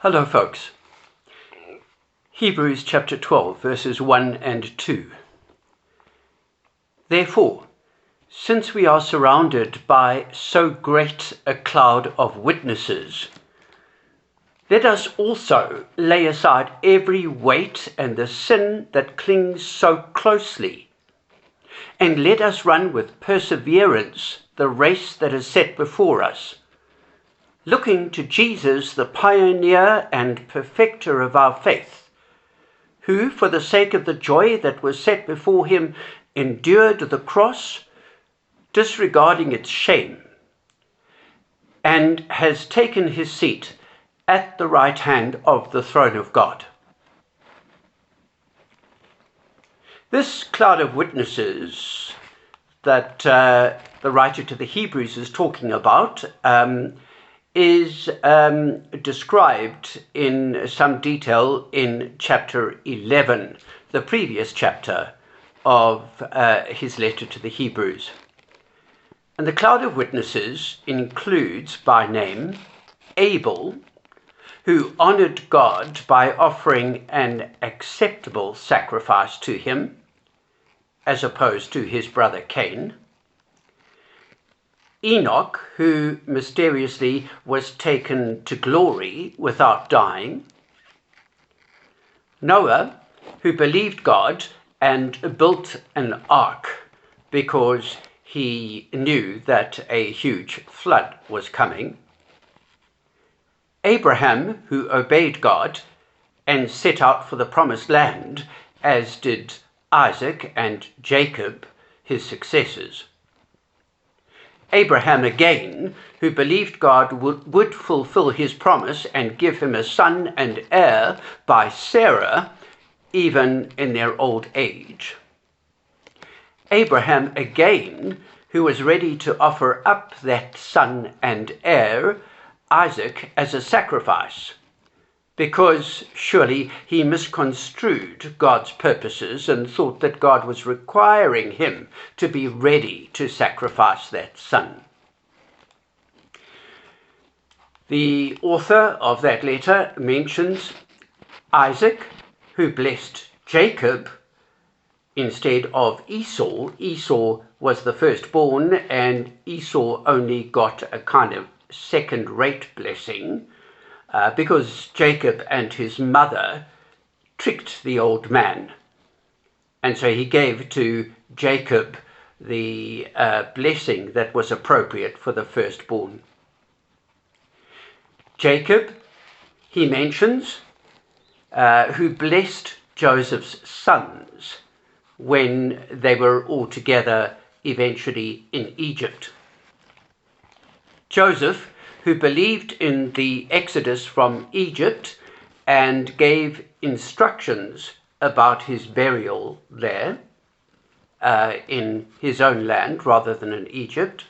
Hello folks. Hebrews chapter 12 verses 1 and 2. Therefore, since we are surrounded by so great a cloud of witnesses, let us also lay aside every weight and the sin that clings so closely, and let us run with perseverance the race that is set before us, looking to Jesus, the pioneer and perfecter of our faith, who, for the sake of the joy that was set before him, endured the cross, disregarding its shame, and has taken his seat at the right hand of the throne of God. This cloud of witnesses that the writer to the Hebrews is talking about is described in some detail in chapter 11, the previous chapter of his letter to the Hebrews. And the cloud of witnesses includes by name Abel, who honored God by offering an acceptable sacrifice to him, as opposed to his brother Cain. Enoch, who mysteriously was taken to glory without dying. Noah, who believed God and built an ark because he knew that a huge flood was coming. Abraham, who obeyed God and set out for the promised land, as did Isaac and Jacob, his successors. Abraham again, who believed God would fulfill his promise and give him a son and heir by Sarah, even in their old age. Abraham again, who was ready to offer up that son and heir, Isaac, as a sacrifice, because surely he misconstrued God's purposes and thought that God was requiring him to be ready to sacrifice that son. The author of that letter mentions Isaac, who blessed Jacob instead of Esau. Esau was the firstborn, and Esau only got a kind of second-rate blessing, because Jacob and his mother tricked the old man. And so he gave to Jacob the blessing that was appropriate for the firstborn. Jacob, he mentions, who blessed Joseph's sons when they were all together eventually in Egypt. Joseph, who believed in the exodus from Egypt and gave instructions about his burial there in his own land rather than in Egypt.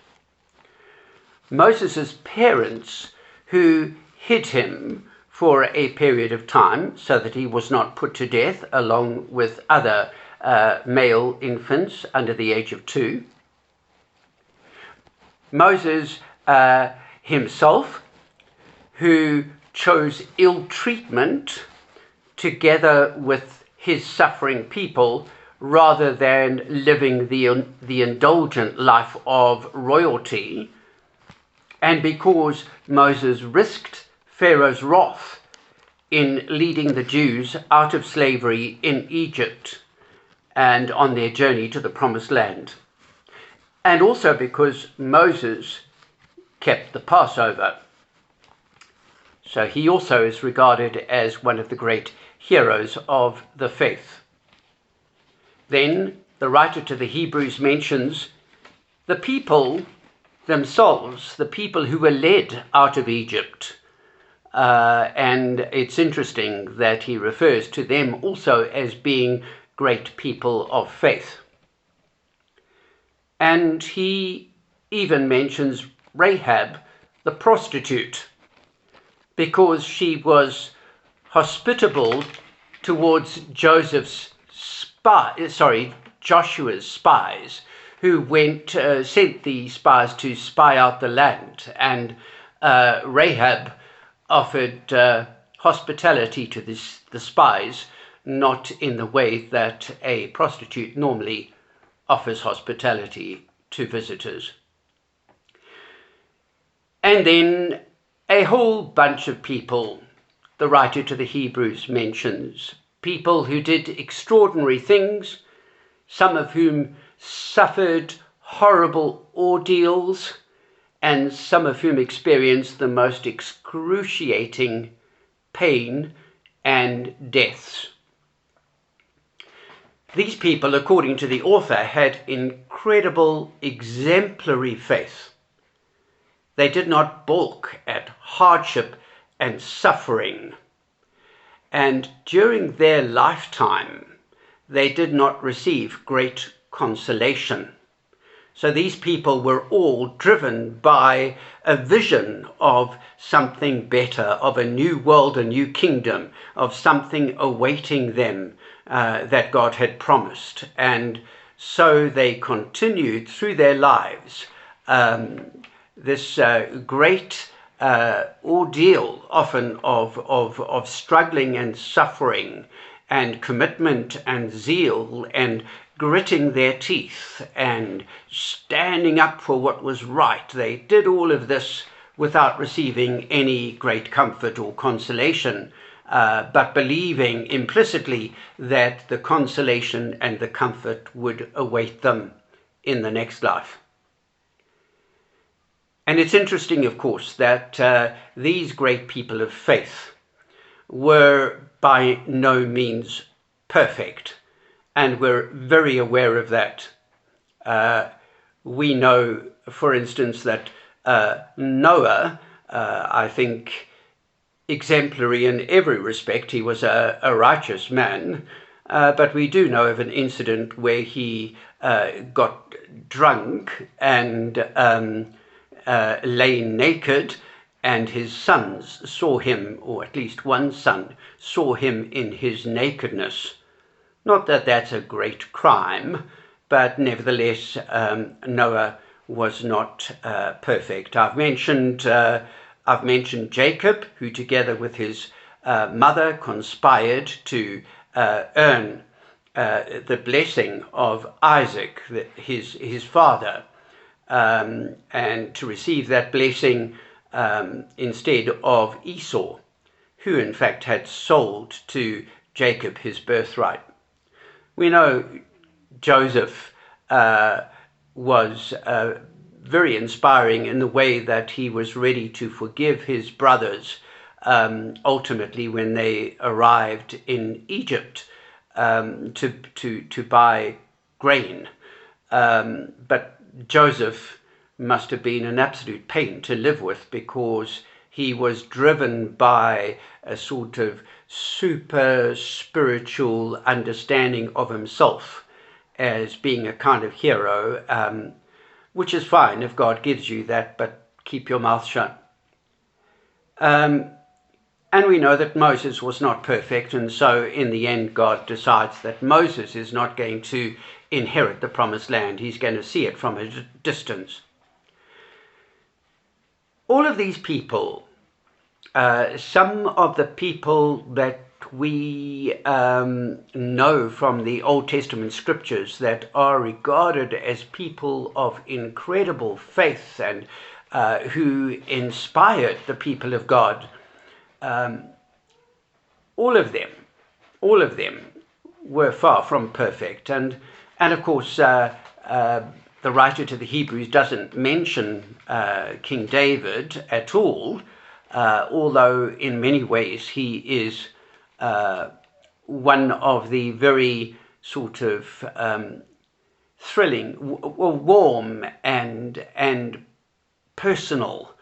Moses' parents, who hid him for a period of time so that he was not put to death along with other male infants under the age of 2. Moses himself, who chose ill treatment together with his suffering people rather than living the indulgent life of royalty, and because Moses risked Pharaoh's wrath in leading the Jews out of slavery in Egypt and on their journey to the promised land, and also because Moses kept the Passover. So he also is regarded as one of the great heroes of the faith. Then the writer to the Hebrews mentions the people themselves, the people who were led out of Egypt. And it's interesting that he refers to them also as being great people of faith. And he even mentions Rahab, the prostitute, because she was hospitable towards Joshua's spies, who sent the spies to spy out the land. And Rahab offered hospitality to the spies, not in the way that a prostitute normally offers hospitality to visitors. And then a whole bunch of people the writer to the Hebrews mentions, people who did extraordinary things, some of whom suffered horrible ordeals, and some of whom experienced the most excruciating pain and deaths. These people, according to the author, had incredible exemplary faith. They did not balk at hardship and suffering. And during their lifetime, they did not receive great consolation. So these people were all driven by a vision of something better, of a new world, a new kingdom, of something awaiting them that God had promised. And so they continued through their lives this great ordeal, often of struggling and suffering and commitment and zeal and gritting their teeth and standing up for what was right. They did all of this without receiving any great comfort or consolation, but believing implicitly that the consolation and the comfort would await them in the next life. And it's interesting, of course, that these great people of faith were by no means perfect, and we're very aware of that. We know, for instance, that Noah, I think, exemplary in every respect, he was a righteous man, but we do know of an incident where he got drunk and lay naked, and his sons saw him, or at least one son saw him in his nakedness. Not that that's a great crime, but nevertheless Noah was not perfect. I've mentioned Jacob, who together with his mother conspired to earn the blessing of Isaac, his father, and to receive that blessing instead of Esau, who in fact had sold to Jacob his birthright. We know Joseph was very inspiring in the way that he was ready to forgive his brothers ultimately when they arrived in Egypt to buy grain. But Joseph must have been an absolute pain to live with, because he was driven by a sort of super spiritual understanding of himself as being a kind of hero, which is fine if God gives you that, but keep your mouth shut. And we know that Moses was not perfect, and so in the end God decides that Moses is not going to inherit the promised land. He's going to see it from a distance. All of these people, some of the people that we know from the Old Testament scriptures that are regarded as people of incredible faith and who inspired the people of God, all of them were far from perfect. And of course, the writer to the Hebrews doesn't mention King David at all, although in many ways he is one of the very sort of thrilling, warm and personal,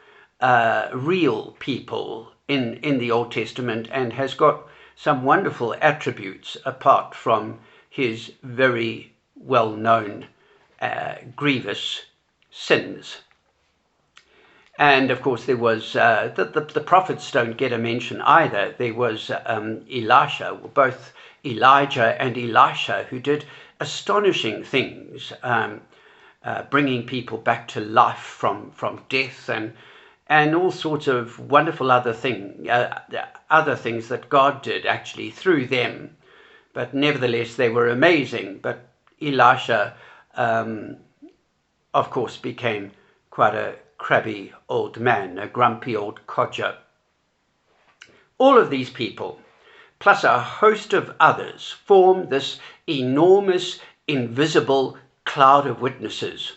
real people in the Old Testament, and has got some wonderful attributes apart from his very well-known grievous sins. And of course there was the prophets don't get a mention either. There was Elisha, both Elijah and Elisha, who did astonishing things, bringing people back to life from death, and all sorts of wonderful other things that God did actually through them. But nevertheless, they were amazing. But Elisha, of course, became quite a crabby old man, a grumpy old codger. All of these people, plus a host of others, form this enormous, invisible cloud of witnesses.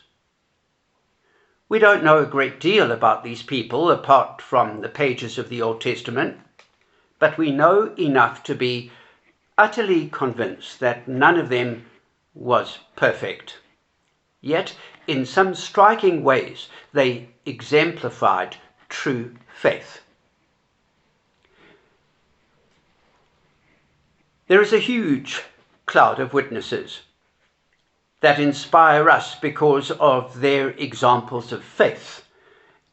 We don't know a great deal about these people apart from the pages of the Old Testament, but we know enough to be utterly convinced that none of them was perfect. Yet, in some striking ways, they exemplified true faith. There is a huge cloud of witnesses that inspire us because of their examples of faith,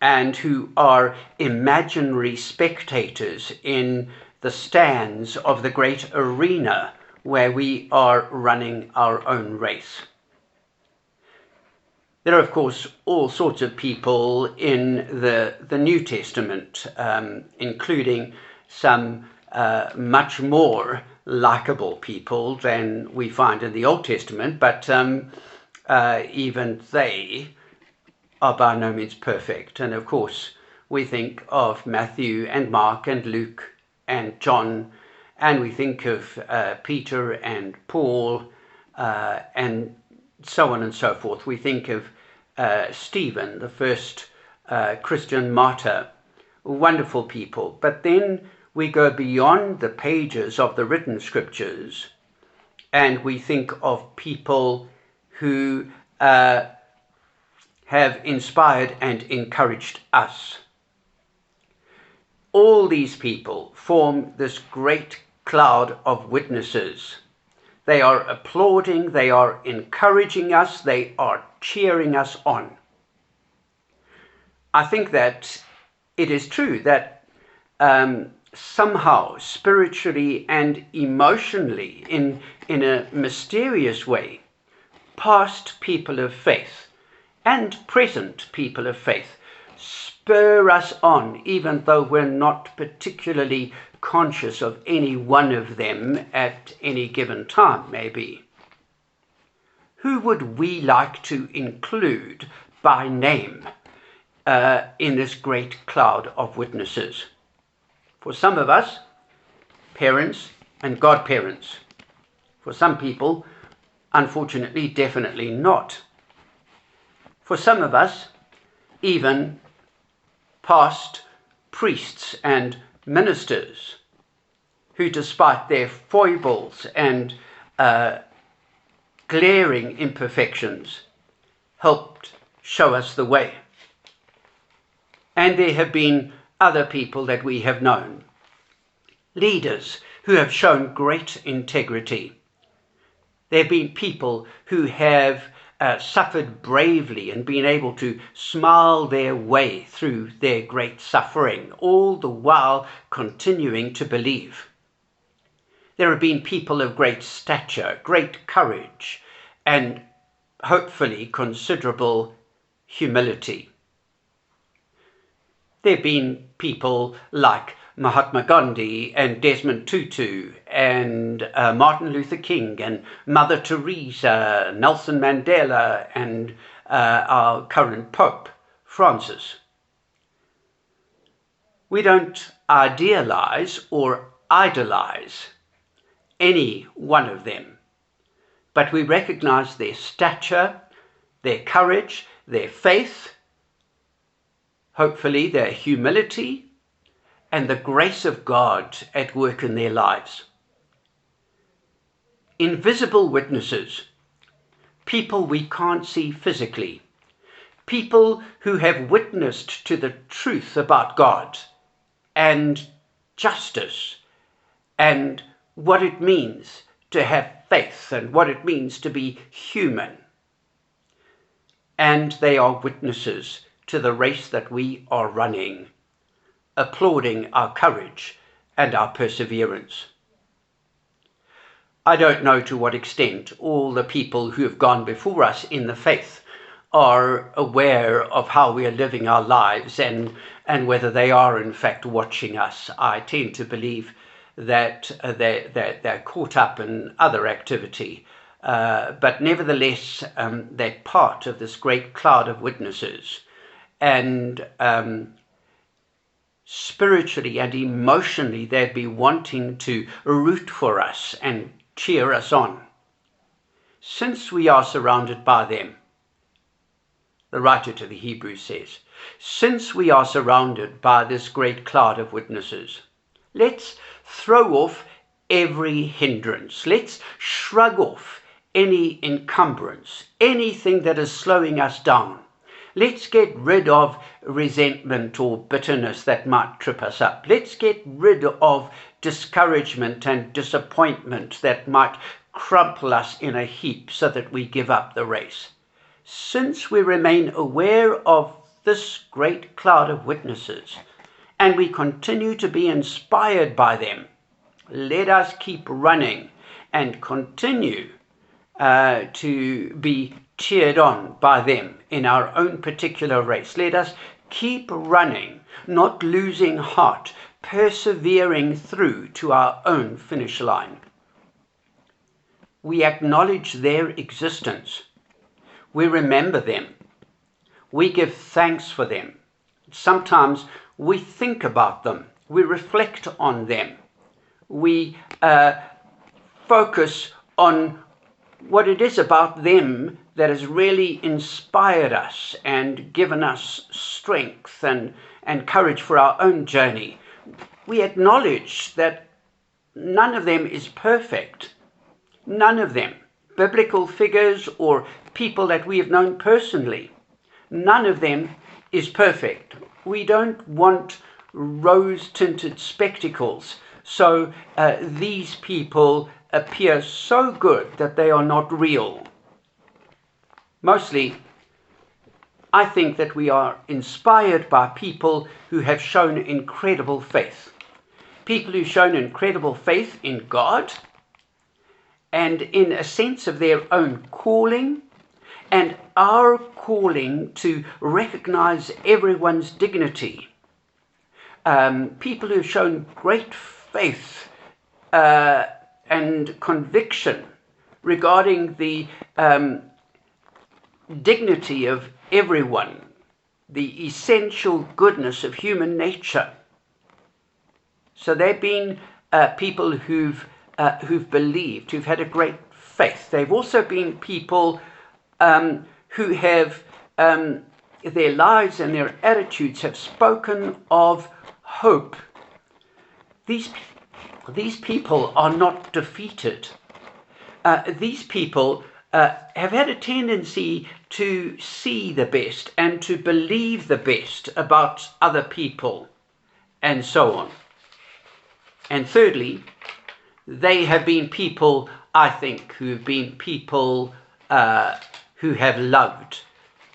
and who are imaginary spectators in the stands of the great arena where we are running our own race. There are, of course, all sorts of people in the New Testament, including some much more likable people than we find in the Old Testament, but even they are by no means perfect. And of course, we think of Matthew and Mark and Luke and John, and we think of Peter and Paul and so on and so forth. We think of Stephen, the first Christian martyr, wonderful people. But then we go beyond the pages of the written scriptures, and we think of people who have inspired and encouraged us. All these people form this great cloud of witnesses. They are applauding, they are encouraging us, they are cheering us on. I think that it is true that somehow, spiritually and emotionally, in a mysterious way, past people of faith and present people of faith spur us on, even though we're not particularly conscious of any one of them at any given time, maybe. Who would we like to include by name in this great cloud of witnesses? For some of us, parents and godparents. For some people, unfortunately, definitely not. For some of us, even past priests and ministers who, despite their foibles and glaring imperfections, helped show us the way. And there have been other people that we have known, leaders who have shown great integrity. There have been people who have suffered bravely and been able to smile their way through their great suffering, all the while continuing to believe. There have been people of great stature, great courage, and hopefully considerable humility. There have been people like Mahatma Gandhi and Desmond Tutu and Martin Luther King and Mother Teresa, Nelson Mandela, and our current Pope, Francis. We don't idealize or idolize any one of them, but we recognize their stature, their courage, their faith, hopefully their humility, and the grace of God at work in their lives. Invisible witnesses, people we can't see physically, people who have witnessed to the truth about God and justice and what it means to have faith and what it means to be human. And they are witnesses to the race that we are running, applauding our courage and our perseverance. I don't know to what extent all the people who have gone before us in the faith are aware of how we are living our lives and whether they are in fact watching us. I tend to believe that they're caught up in other activity, but nevertheless they're part of this great cloud of witnesses. And spiritually and emotionally, they'd be wanting to root for us and cheer us on. Since we are surrounded by them, the writer to the Hebrews says, since we are surrounded by this great cloud of witnesses, let's throw off every hindrance. Let's shrug off any encumbrance, anything that is slowing us down. Let's get rid of resentment or bitterness that might trip us up. Let's get rid of discouragement and disappointment that might crumple us in a heap so that we give up the race. Since we remain aware of this great cloud of witnesses and we continue to be inspired by them, let us keep running and continue to be cheered on by them in our own particular race. Let us keep running, not losing heart, persevering through to our own finish line. We acknowledge their existence. We remember them. We give thanks for them. Sometimes we think about them. We reflect on them. We focus on what it is about them that has really inspired us and given us strength and courage for our own journey. We acknowledge that none of them is perfect. None of them, biblical figures or people that we have known personally, none of them is perfect. We don't want rose-tinted spectacles, so these people appear so good that they are not real. Mostly, I think that we are inspired by people who have shown incredible faith. People who've shown incredible faith in God and in a sense of their own calling, and our calling to recognize everyone's dignity. People who've shown great faith and conviction regarding the dignity of everyone, the essential goodness of human nature. So they've been people who've believed, who've had a great faith. They've also been people who have, their lives and their attitudes have spoken of hope. These people are not defeated. These people have had a tendency to see the best and to believe the best about other people and so on. And thirdly, they have been people, I think, who have been people who have loved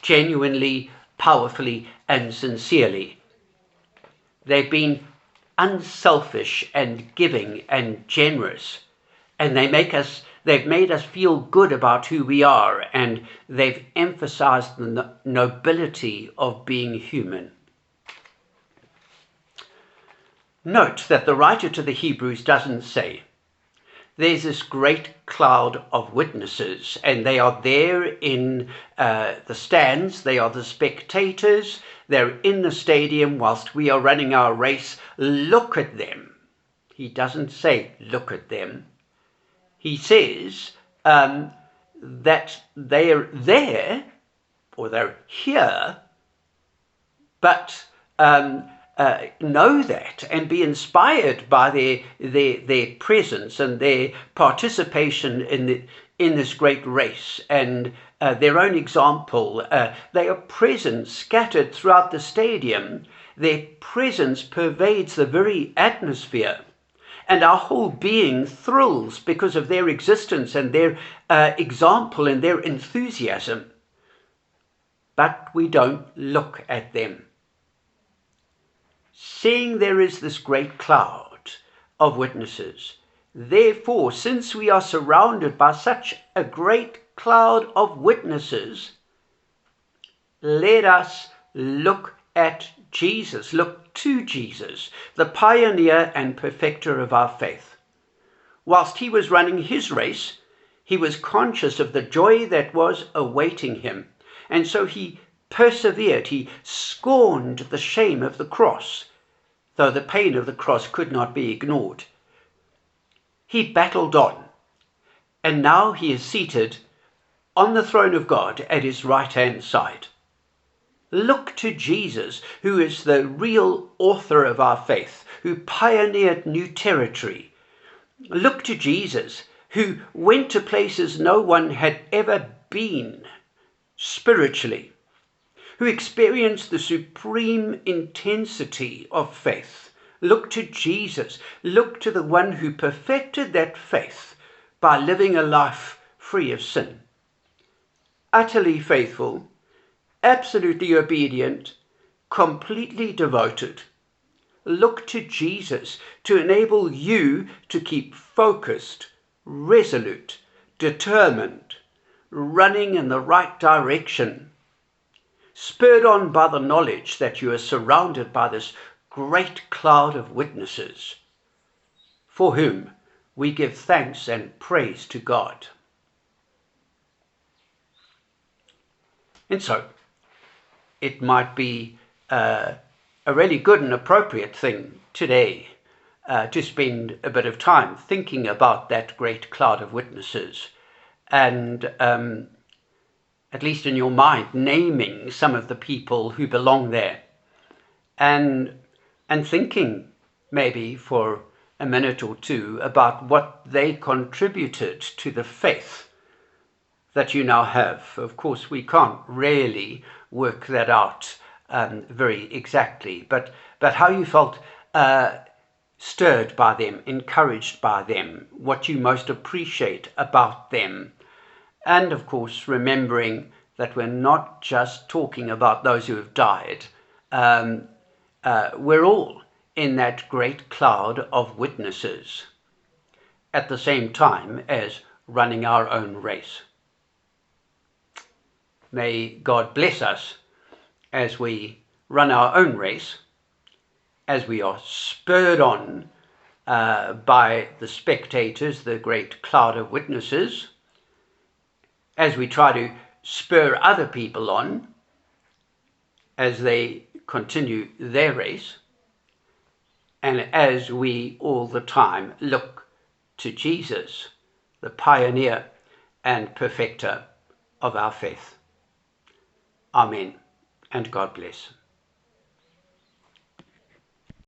genuinely, powerfully, and sincerely. They've been unselfish and giving and generous, and they've made us feel good about who we are, and they've emphasized the nobility of being human. Note that the writer to the Hebrews doesn't say, there's this great cloud of witnesses, and they are there in the stands, they are the spectators, they're in the stadium whilst we are running our race. Look at them. He doesn't say, look at them. He says that they're there, or they're here, but know that and be inspired by their presence and their participation in this great race and their own example. They are present, scattered throughout the stadium. Their presence pervades the very atmosphere, and our whole being thrills because of their existence and their example and their enthusiasm. But we don't look at them. Seeing there is this great cloud of witnesses, therefore, since we are surrounded by such a great cloud of witnesses, let us look at Jesus, look to Jesus, the pioneer and perfecter of our faith. Whilst he was running his race, he was conscious of the joy that was awaiting him, and so he persevered. He scorned the shame of the cross, though the pain of the cross could not be ignored. He battled on, and now he is seated on the throne of God at his right-hand side. Look to Jesus, who is the real author of our faith, who pioneered new territory. Look to Jesus, who went to places no one had ever been spiritually, who experienced the supreme intensity of faith. Look to Jesus. Look to the one who perfected that faith by living a life free of sin. Utterly faithful, absolutely obedient, completely devoted. Look to Jesus to enable you to keep focused, resolute, determined, running in the right direction, spurred on by the knowledge that you are surrounded by this great cloud of witnesses, for whom we give thanks and praise to God. And so, it might be a really good and appropriate thing today to spend a bit of time thinking about that great cloud of witnesses, and at least in your mind, naming some of the people who belong there, and thinking maybe for a minute or two about what they contributed to the faith that you now have. Of course, we can't really work that out very exactly, but how you felt stirred by them, encouraged by them, what you most appreciate about them. And of course, remembering that we're not just talking about those who have died. We're all in that great cloud of witnesses at the same time as running our own race. May God bless us as we run our own race, as we are spurred on by the spectators, the great cloud of witnesses, as we try to spur other people on as they continue their race, and as we all the time look to Jesus, the pioneer and perfecter of our faith. Amen, and God bless.